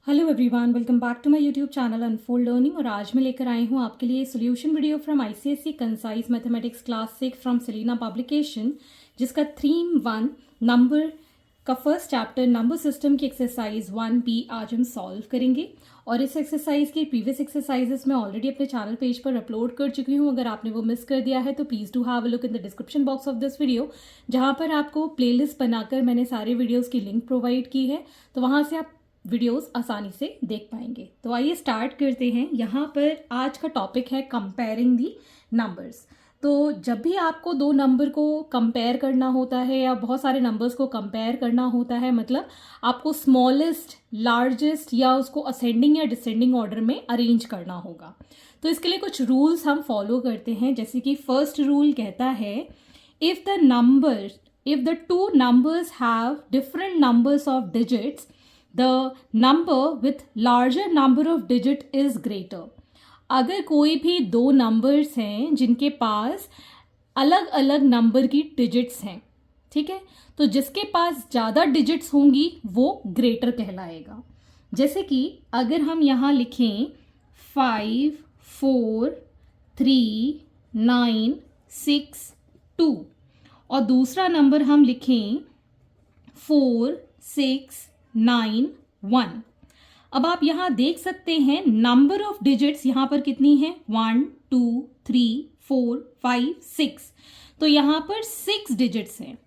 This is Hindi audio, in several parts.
Hello everyone, welcome back to my YouTube channel unfold learning. और आज मैं लेकर आई हूँ आपके लिए solution video from ICSE concise mathematics class 6 from Selina publication, जिसका थीम 1 नंबर का फर्स्ट चैप्टर नंबर सिस्टम की एक्सरसाइज 1B आज हम सॉल्व करेंगे। और इस एक्सरसाइज के प्रीवियस एक्सरसाइजेस मैं ऑलरेडी अपने चैनल पेज पर अपलोड कर चुकी हूँ। अगर आपने वो मिस कर दिया है तो please do have a look in the description box of this video, जहाँ पर आपको प्लेलिस्ट बनाकर मैंने सारे वीडियोज़ की लिंक प्रोवाइड की है, तो वहाँ से आप वीडियोस आसानी से देख पाएंगे। तो आइए स्टार्ट करते हैं। यहाँ पर आज का टॉपिक है कंपेयरिंग दी नंबर्स। तो जब भी आपको दो नंबर को कंपेयर करना होता है या बहुत सारे नंबर्स को कंपेयर करना होता है, मतलब आपको स्मॉलेस्ट, लार्जेस्ट या उसको असेंडिंग या डिसेंडिंग ऑर्डर में अरेंज करना होगा। तो इसके लिए कुछ रूल्स हम फॉलो करते हैं। जैसे कि फर्स्ट रूल कहता है, if the two numbers have different numbers of digits, the number with larger number of digit is greater। अगर कोई भी दो नंबर्स हैं जिनके पास अलग अलग नंबर की डिजिट्स हैं, ठीक है, तो जिसके पास ज़्यादा डिजिट्स होंगी वो ग्रेटर कहलाएगा। जैसे कि अगर हम यहाँ लिखें 5 4 3 9 6 2 और दूसरा नंबर हम लिखें 4 6 9 1। अब आप यहाँ देख सकते हैं नंबर ऑफ डिजिट्स यहाँ पर कितनी है, 1 2 3 4 5 6। तो यहाँ पर 6 डिजिट्स हैं।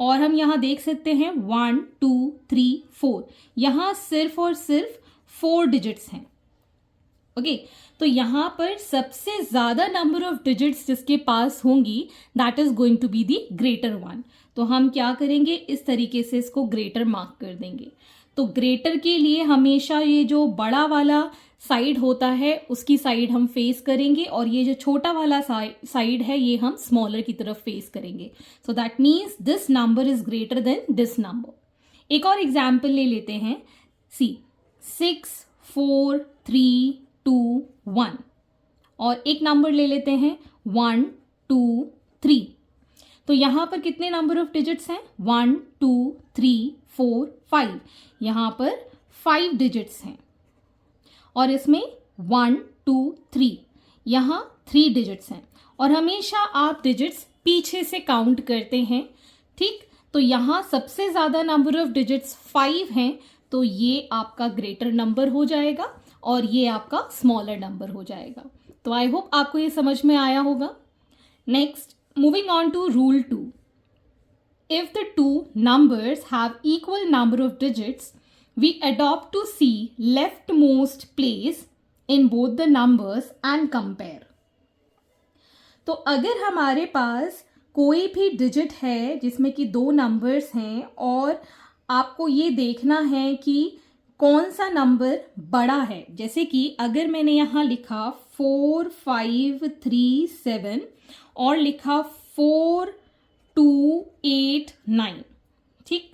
और हम यहाँ देख सकते हैं 1 2 3 4, यहाँ सिर्फ और सिर्फ 4 डिजिट्स हैं। ओके, तो यहाँ पर सबसे ज्यादा नंबर ऑफ डिजिट्स जिसके पास होंगी that is going to be the greater one. तो हम क्या करेंगे, इस तरीके से इसको ग्रेटर मार्क कर देंगे। तो ग्रेटर के लिए हमेशा ये जो बड़ा वाला साइड होता है उसकी साइड हम फेस करेंगे, और ये जो छोटा वाला साइड है ये हम स्मॉलर की तरफ फेस करेंगे। So that means this number is greater then this number. एक और एग्जाम्पल ले लेते हैं। सी 6 4 3 2 1, और एक नंबर ले लेते हैं 1 2 3। तो यहां पर कितने नंबर ऑफ डिजिट्स हैं, 1 2 3 4 5। यहां पर 5 डिजिट्स हैं। और इसमें 1 2 3, यहां 3 डिजिट्स हैं। और हमेशा आप डिजिट्स पीछे से काउंट करते हैं, ठीक। तो यहां सबसे ज्यादा नंबर ऑफ डिजिट्स 5 हैं, तो ये आपका ग्रेटर नंबर हो जाएगा और ये आपका स्मॉलर नंबर हो जाएगा। तो आई होप आपको ये समझ में आया होगा। Next, moving on to rule 2। If the two numbers have equal number of digits, we adopt to see left most place in both the numbers and compare. तो अगर हमारे पास कोई भी डिजिट है जिसमें कि दो नंबर्स हैं और आपको ये देखना है कि कौन सा नंबर बड़ा है, जैसे कि अगर मैंने यहाँ लिखा 4 5 3 7 और लिखा 4 2 8 9, ठीक।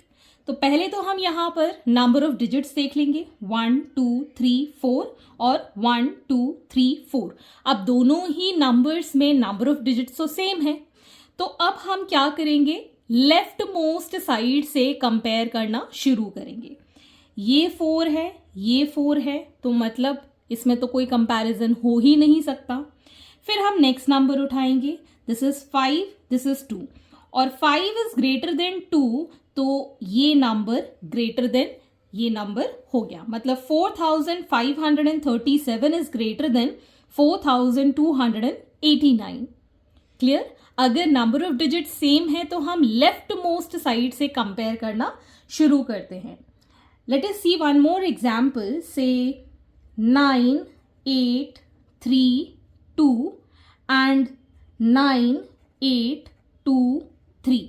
तो पहले तो हम यहाँ पर नंबर ऑफ डिजिट्स देख लेंगे, 1 2 3 4 और 1 2 3 4। अब दोनों ही नंबर्स में नंबर ऑफ डिजिट्स तो सेम है। तो अब हम क्या करेंगे, लेफ्ट मोस्ट साइड से कंपेयर करना शुरू करेंगे। ये 4 है, ये 4 है, तो मतलब इसमें तो कोई कंपैरिजन हो ही नहीं सकता। फिर हम नेक्स्ट नंबर उठाएंगे, दिस इज 5, दिस इज 2, और 5 इज ग्रेटर देन 2, तो ये नंबर ग्रेटर देन ये नंबर हो गया। मतलब 4537 इज ग्रेटर देन 4289। क्लियर। अगर नंबर ऑफ डिजिट सेम है तो हम लेफ्ट मोस्ट साइड से कंपेयर करना शुरू करते हैं। Let us see one more example. Say 9 8 3 2 and 9 8 2 3।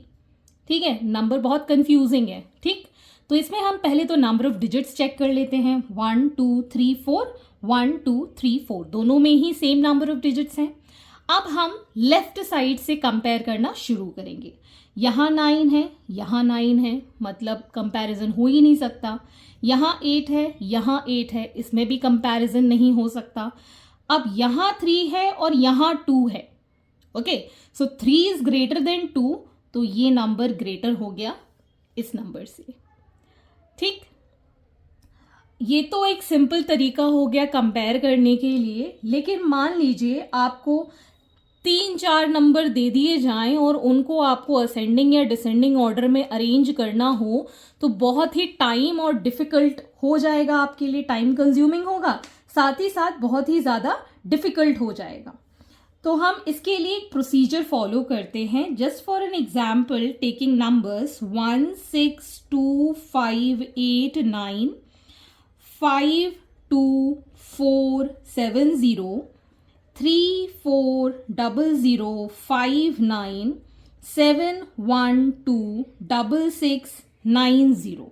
ठीक है, नंबर बहुत कंफ्यूजिंग है, ठीक। तो इसमें हम पहले तो नंबर ऑफ डिजिट्स चेक कर लेते हैं, 1 2 3 4, 1 2 3 4, दोनों में ही सेम नंबर ऑफ डिजिट्स हैं। अब हम लेफ्ट साइड से कंपेयर करना शुरू करेंगे। यहाँ 9 है, यहाँ 9 है, मतलब कंपैरिजन हो ही नहीं सकता। यहाँ 8 है, यहाँ 8 है, इसमें भी कंपैरिजन नहीं हो सकता। अब यहाँ 3 है और यहाँ 2 है। Okay, so 3 is greater than 2, तो ये नंबर ग्रेटर हो गया इस नंबर से, ठीक। ये तो एक सिंपल तरीका हो गया कंपेयर करने के लिए, लेकिन मान लीजिए आपको 3-4 नंबर दे दिए जाएं और उनको आपको असेंडिंग या डिसेंडिंग ऑर्डर में अरेंज करना हो तो बहुत ही टाइम और डिफिकल्ट हो जाएगा आपके लिए, टाइम कंज्यूमिंग होगा, साथ ही साथ बहुत ही ज़्यादा डिफिकल्ट हो जाएगा। तो हम इसके लिए एक प्रोसीजर फॉलो करते हैं। Just for an example, taking numbers 1 6 2 5 8 9 5 2 4 7 0 3 4 0 0 5 9 7 1 2 6 6 9 0।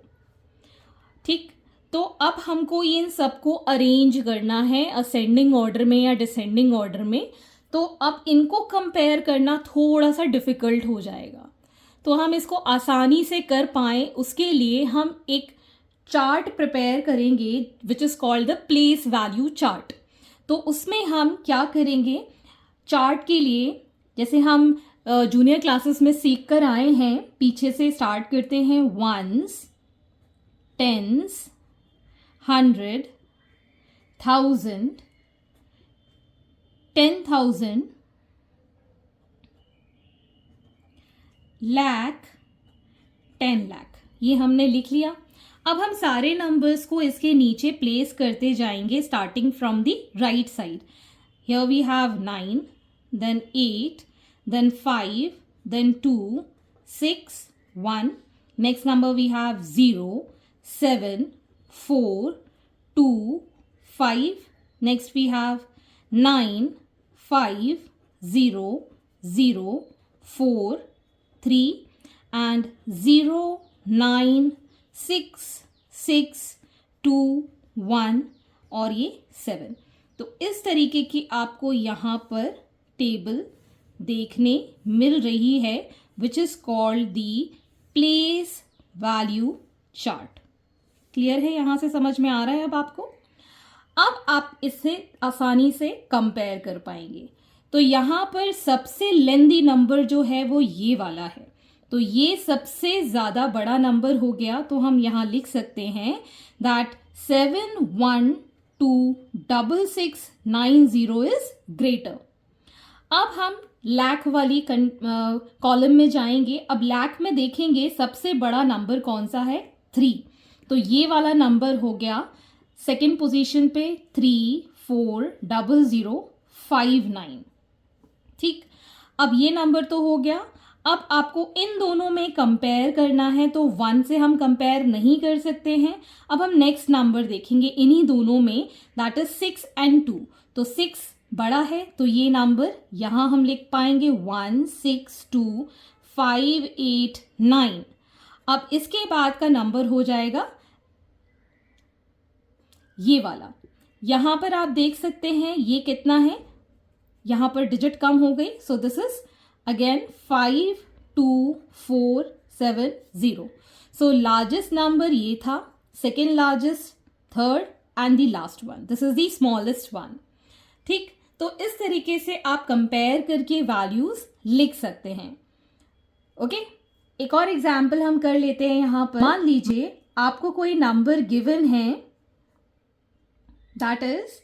ठीक, तो अब हमको इन सबको अरेंज करना है असेंडिंग ऑर्डर में या डिसेंडिंग ऑर्डर में। तो अब इनको कंपेयर करना थोड़ा सा डिफिकल्ट हो जाएगा। तो हम इसको आसानी से कर पाएँ उसके लिए हम एक चार्ट प्रिपेयर करेंगे which is called the place value chart. तो उसमें हम क्या करेंगे, चार्ट के लिए जैसे हम जूनियर क्लासेस में सीख कर आए हैं, पीछे से स्टार्ट करते हैं, 1s 10s 100 1000 10,000 लाख 10 लाख, ये हमने लिख लिया। अब हम सारे नंबर्स को इसके नीचे प्लेस करते जाएंगे starting from the right side. Here we have 9, then 8, then 5, then 2, 6, 1। Next number we have 0, 7, 4, 2, 5। Next we have 9, 5, 0, 0, 4, 3 and 0, 9, 6, 6, 2, 1 और ये 7। तो इस तरीके की आपको यहाँ पर टेबल देखने मिल रही है which is called the place value chart. Clear है, यहाँ से समझ में आ रहा है अब आपको? अब आप इससे आसानी से कंपेयर कर पाएंगे। तो यहाँ पर सबसे लेंदी नंबर जो है वो ये वाला है, तो ये सबसे ज़्यादा बड़ा नंबर हो गया। तो हम यहाँ लिख सकते हैं दैट 7126690 इज ग्रेटर। अब हम लाख वाली कॉलम में जाएंगे। अब लाख में देखेंगे सबसे बड़ा नंबर कौन सा है, 3। तो ये वाला नंबर हो गया सेकेंड पोजीशन पे 340059। ठीक, अब ये नंबर तो हो गया। अब आपको इन दोनों में कंपेयर करना है, तो 1 से हम कंपेयर नहीं कर सकते हैं। अब हम नेक्स्ट नंबर देखेंगे इन्हीं दोनों में, दैट इज 6 and 2। तो 6 बड़ा है तो ये नंबर यहाँ हम लिख पाएंगे 1 6 2 5 8 9। अब इसके बाद का नंबर हो जाएगा ये वाला। यहाँ पर आप देख सकते हैं ये कितना है, यहाँ पर डिजिट कम हो गई। So this is again 52470। So largest number ये था, second largest, third and the last one, this is the smallest one. ठीक, तो इस तरीके से आप कंपेयर करके वैल्यूज लिख सकते हैं। ओके, एक और एग्जाम्पल हम कर लेते हैं। यहाँ पर मान लीजिए आपको कोई नंबर गिवन है, दैट इज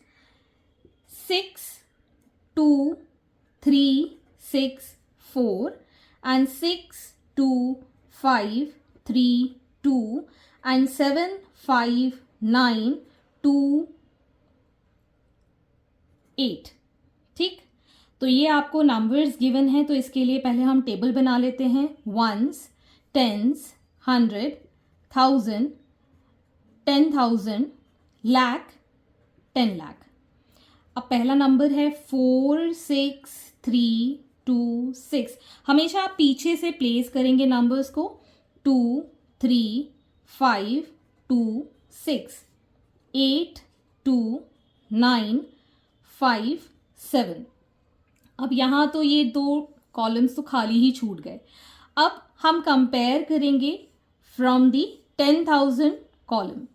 62364 and 62532 and 75928। ठीक, तो ये आपको नंबर्स गिवन है। तो इसके लिए पहले हम टेबल बना लेते हैं, 1s 10s 100 1000 10,000 लाख 10 लाख। अब पहला नंबर है 46326। हमेशा आप पीछे से प्लेस करेंगे नंबर्स को, 2 3 5 2 6 8 2 9 5 7। अब यहाँ तो ये दो कॉलम्स तो खाली ही छूट गए। अब हम कंपेयर करेंगे फ्रॉम दी 10,000 कॉलम।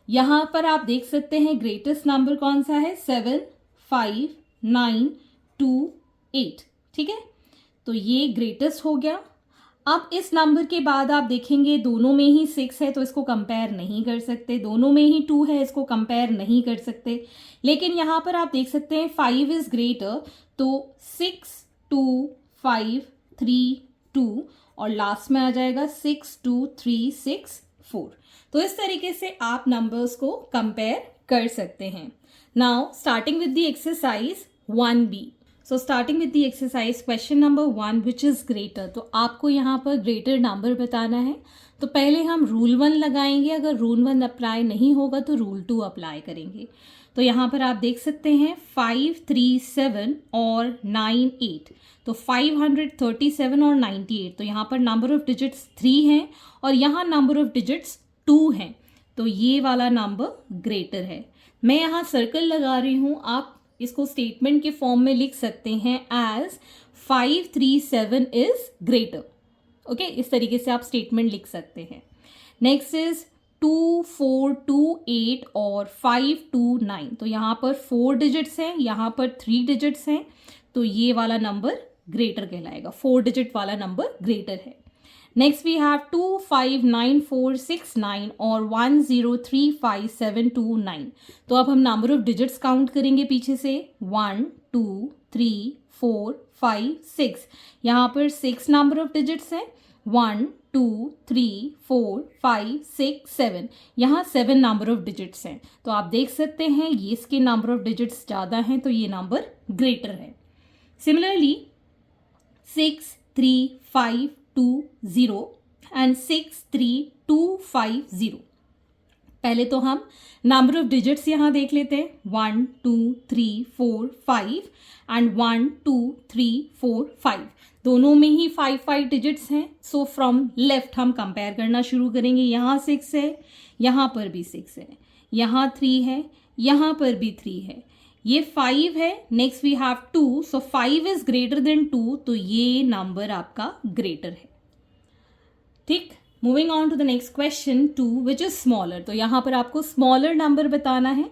यहाँ पर आप देख सकते हैं ग्रेटेस्ट नंबर कौन सा है, 75928। ठीक है, तो ये ग्रेटेस्ट हो गया। अब इस नंबर के बाद आप देखेंगे दोनों में ही 6 है तो इसको कंपेयर नहीं कर सकते, दोनों में ही 2 है इसको कंपेयर नहीं कर सकते, लेकिन यहाँ पर आप देख सकते हैं 5 इज ग्रेटर, तो 6 2 5 3 2 और लास्ट में आ जाएगा 6 2 3 6 4। तो इस तरीके से आप नंबर्स को कंपेयर कर सकते हैं। Now starting with the exercise 1B। So starting with the exercise question number 1 which is greater. तो आपको यहाँ पर ग्रेटर नंबर बताना है, तो पहले हम रूल 1 लगाएंगे, अगर रूल 1 अप्लाई नहीं होगा तो रूल 2 अप्लाई करेंगे। तो यहाँ पर आप देख सकते हैं 5 3 7 और 9 8, तो 537 और 98, तो यहाँ पर नंबर ऑफ डिजिट्स 3 हैं और यहाँ नंबर ऑफ डिजिट्स 2 हैं, तो ये वाला नंबर ग्रेटर है। मैं यहाँ सर्कल लगा रही हूँ, आप इसको स्टेटमेंट के फॉर्म में लिख सकते हैं एज 537 इज ग्रेटर। ओके, इस तरीके से आप स्टेटमेंट लिख सकते हैं। नेक्स्ट इज 2 4 2 8 और 5 2 9, तो यहाँ पर 4 डिजिट्स हैं, यहाँ पर 3 डिजिट्स हैं, तो ये वाला नंबर ग्रेटर कहलाएगा, 4 डिजिट वाला नंबर ग्रेटर है। नेक्स्ट वी हैव 2 5 9 4 6 9 और 1 0 3 5 7 2 9, तो अब हम नंबर ऑफ डिजिट्स काउंट करेंगे पीछे से 1 2 3 4 5 6, यहाँ पर 6 नंबर ऑफ डिजिट्स हैं, 1 2 3 4 5 6 7, यहाँ 7 नंबर ऑफ डिजिट्स हैं, तो आप देख सकते हैं ये इसके नंबर ऑफ डिजिट्स ज़्यादा हैं तो ये नंबर ग्रेटर है। Similarly 6 3 5 2 0 and 6 3 2 5 0। पहले तो हम नंबर ऑफ डिजिट्स यहाँ देख लेते हैं 1 2 3 4 5 एंड 1 2 3 4 5, दोनों में ही 5 5 डिजिट्स हैं। सो फ्रॉम लेफ्ट हम कंपेयर करना शुरू करेंगे, यहाँ 6 है, यहाँ पर भी 6 है, यहाँ 3 है, यहाँ पर भी 3 है, ये 5 है, next we have 2, so 5 is greater than 2, तो ये नंबर आपका ग्रेटर है। ठीक, moving on to the next question 2 which is smaller. तो यहाँ पर आपको स्मॉलर नंबर बताना है,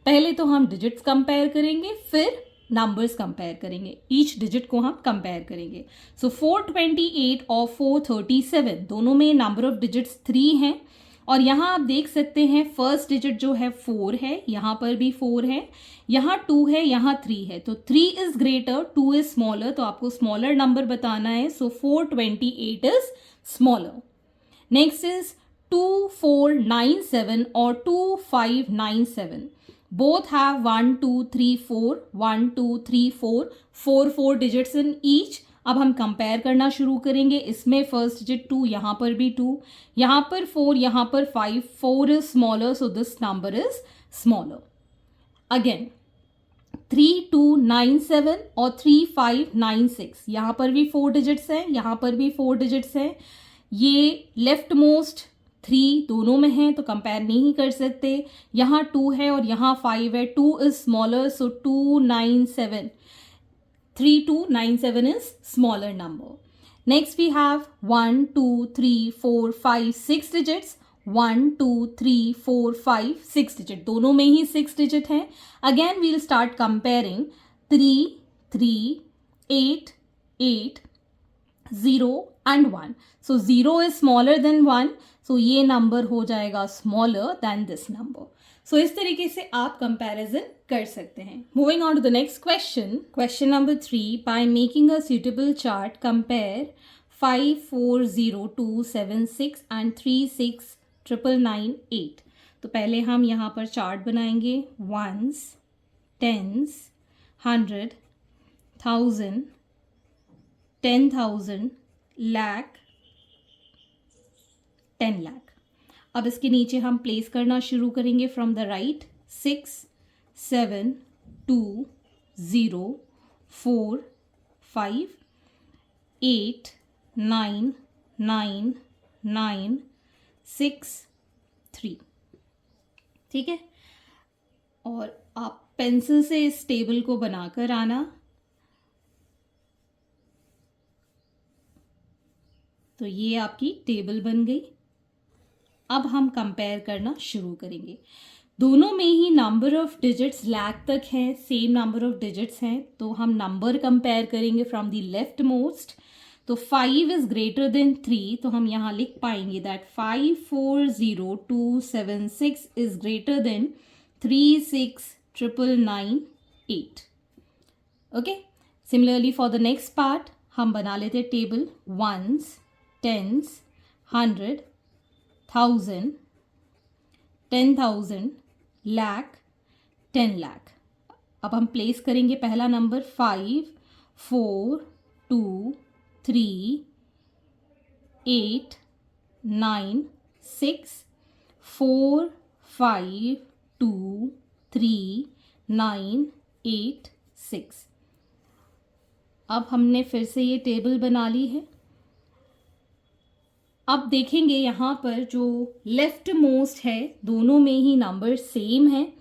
पहले तो हम डिजिट्स कंपेयर करेंगे फिर नंबर्स कंपेयर करेंगे, ईच डिजिट को हम कंपेयर करेंगे। सो 428 और 437 दोनों में नंबर ऑफ डिजिट्स 3 हैं और यहाँ आप देख सकते हैं फर्स्ट डिजिट जो है 4 है, यहाँ पर भी 4 है, यहाँ 2 है, यहाँ 3 है, तो 3 इज ग्रेटर 2 इज स्मॉलर, तो आपको स्मॉलर नंबर बताना है। सो 428 इज स्मॉलर। नेक्स्ट इज 2497 और 2597, both have 1 2 3 4 1 2 3 4 4 4 digits in each. अब हम कंपेयर करना शुरू करेंगे, इसमें फर्स्ट डिजिट 2, यहाँ पर भी 2, यहाँ पर 4, यहाँ पर 5, 4 is smaller, so this number is smaller. Again 3297 और 3596, यहाँ पर भी 4 डिजिट्स हैं, यहाँ पर भी 4 डिजिट्स हैं, ये लेफ्ट मोस्ट 3 दोनों में हैं तो कंपेयर नहीं कर सकते, यहाँ 2 है और यहाँ 5 है, 2 is smaller, so 297 3297 is smaller number. Next we have 1 2 3 4 5 6 digits, 1 2 3 4 5 6 digit, दोनों में ही 6 digit हैं। Again we'll start comparing 3 3 8 8 0 and 1. So 0 is smaller than 1, so ये number हो जाएगा smaller than this number. सो इस तरीके से आप कंपैरिजन कर सकते हैं। Moving on to the next question, question number 3, by making a suitable chart compare 5 4 0 2 7 6 and 3 6 9 9 8। तो पहले हम यहाँ पर चार्ट बनाएंगे, वंस, टेंस, 100, 1000, 10,000, लाख, 10 लाख। अब इसके नीचे हम प्लेस करना शुरू करेंगे फ्रॉम द राइट, 6 7 2 0 4 5 8 9 9 9 6 3। ठीक है, और आप पेंसिल से इस टेबल को बनाकर आना। तो ये आपकी टेबल बन गई। अब हम कंपेयर करना शुरू करेंगे, दोनों में ही नंबर ऑफ डिजिट्स लाख तक हैं, सेम नंबर ऑफ डिजिट्स हैं, तो हम नंबर कंपेयर करेंगे फ्रॉम द लेफ्ट मोस्ट। तो 5 इज ग्रेटर देन 3, तो हम यहाँ लिख पाएंगे that 540276 is greater than 36998. Okay, similarly for the next part हम बना लेते table ones, tens, 100, 1000, 10,000, lakh, 10 lakh. अब हम प्लेस करेंगे पहला नंबर 5, 4, 2, 3, 8, 9, 6, 4, 5, 2, 3, 9, 8, 6. अब हमने फिर से ये टेबल बना ली है. अब देखेंगे यहाँ पर जो लेफ्ट मोस्ट है दोनों में ही नंबर सेम है,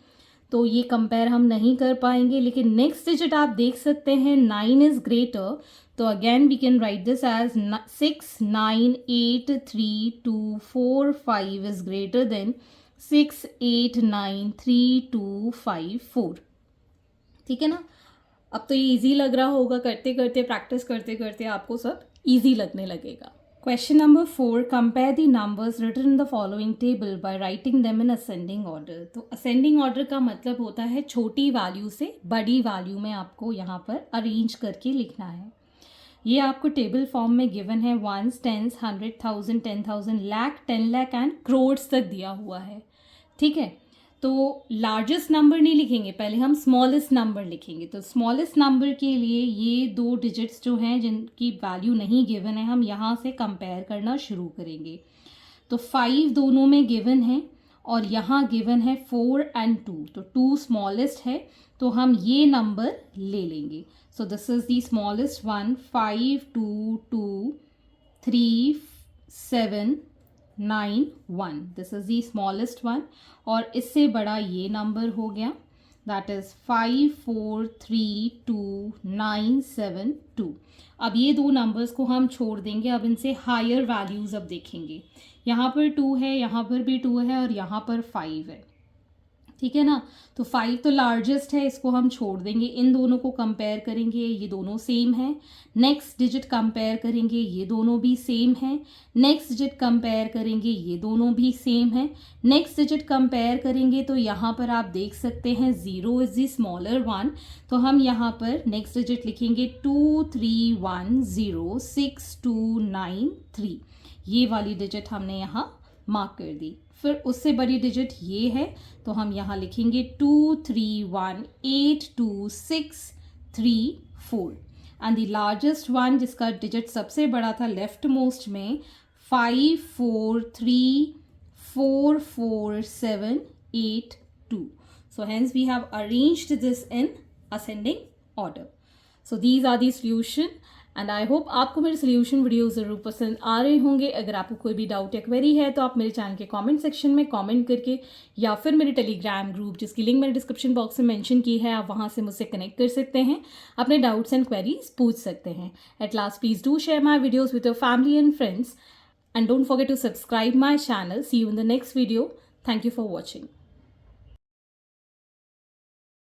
तो ये कंपेयर हम नहीं कर पाएंगे. लेकिन नेक्स्ट डिजिट आप देख सकते हैं 9 इज ग्रेटर, तो again we can write this as 6, 9, 8, 3, 2, 4, 5 is greater than 6, 8, 9, 3, 2, 5, 4. ठीक है ना. अब तो ये इजी लग रहा होगा, करते करते प्रैक्टिस करते करते आपको सब इजी लगने लगेगा. Question number 4, compare the numbers written in the following table by writing them in ascending order. तो असेंडिंग ऑर्डर का मतलब होता है छोटी वैल्यू से बड़ी वैल्यू में आपको यहाँ पर अरेंज करके लिखना है. ये आपको टेबल फॉर्म में गिवन है. Ones, tens, 100, 1000, 10,000, lakh, 10 lakh and crores तक दिया हुआ है. ठीक है, तो लार्जेस्ट नंबर नहीं लिखेंगे, पहले हम स्मॉलेस्ट नंबर लिखेंगे. तो स्मॉलेस्ट नंबर के लिए ये 2 डिजिट्स जो हैं जिनकी वैल्यू नहीं गिवन है, हम यहाँ से कंपेयर करना शुरू करेंगे. तो 5 दोनों में गिवन है और यहाँ गिवन है 4 एंड 2. तो 2 स्मॉलेस्ट है, तो हम ये नंबर ले लेंगे. So this is the smallest one. 5, 2, 2, 3, 7, 9, 1. This is the smallest one. और इससे बड़ा ये नंबर हो गया, दैट इज 5, 4, 3, 2, 9, 7, 2. अब ये 2 नंबर्स को हम छोड़ देंगे. अब इनसे हायर वैल्यूज अब देखेंगे. यहाँ पर 2 है, यहाँ पर भी 2 है और यहाँ पर 5 है. ठीक है ना. तो 5 तो लार्जेस्ट है, इसको हम छोड़ देंगे. इन दोनों को कंपेयर करेंगे, ये दोनों सेम है. नेक्स्ट डिजिट कंपेयर करेंगे, ये दोनों भी सेम है. नेक्स्ट डिजिट कंपेयर करेंगे, ये दोनों भी सेम है. नेक्स्ट डिजिट कंपेयर करेंगे तो यहाँ पर आप देख सकते हैं 0 इज द स्मॉलर वन. तो हम यहाँ पर नेक्स्ट डिजिट लिखेंगे 2, 3, 1, 0, 6, 2, 9, 3. ये वाली डिजिट हमने यहाँ मार्क कर दी. फिर उससे बड़ी डिजिट ये है, तो हम यहाँ लिखेंगे 2, 3, 1, 8, 2, 6, 3, 4. एंड द लार्जेस्ट वन जिसका डिजिट सबसे बड़ा था लेफ्ट मोस्ट में 5, 4, 3, 4, 4, 7, 8, 2. So hence we have arranged this in ascending order. So these are the solution. And I hope आपको मेरे सोल्यूशन वीडियो ज़रूर पसंद आ रहे होंगे. अगर आपको कोई भी डाउट या क्वेरी है तो आप मेरे चैनल के कमेंट सेक्शन में कमेंट करके या फिर मेरे टेलीग्राम ग्रुप जिसकी लिंक मैंने डिस्क्रिप्शन बॉक्स में मेंशन की है, आप वहां से मुझसे कनेक्ट कर सकते हैं, अपने डाउट्स एंड क्वेरीज पूछ सकते हैं. At last please do share my videos with your family and friends and don't forget to subscribe my channel. See you in the next video. Thank you for watching.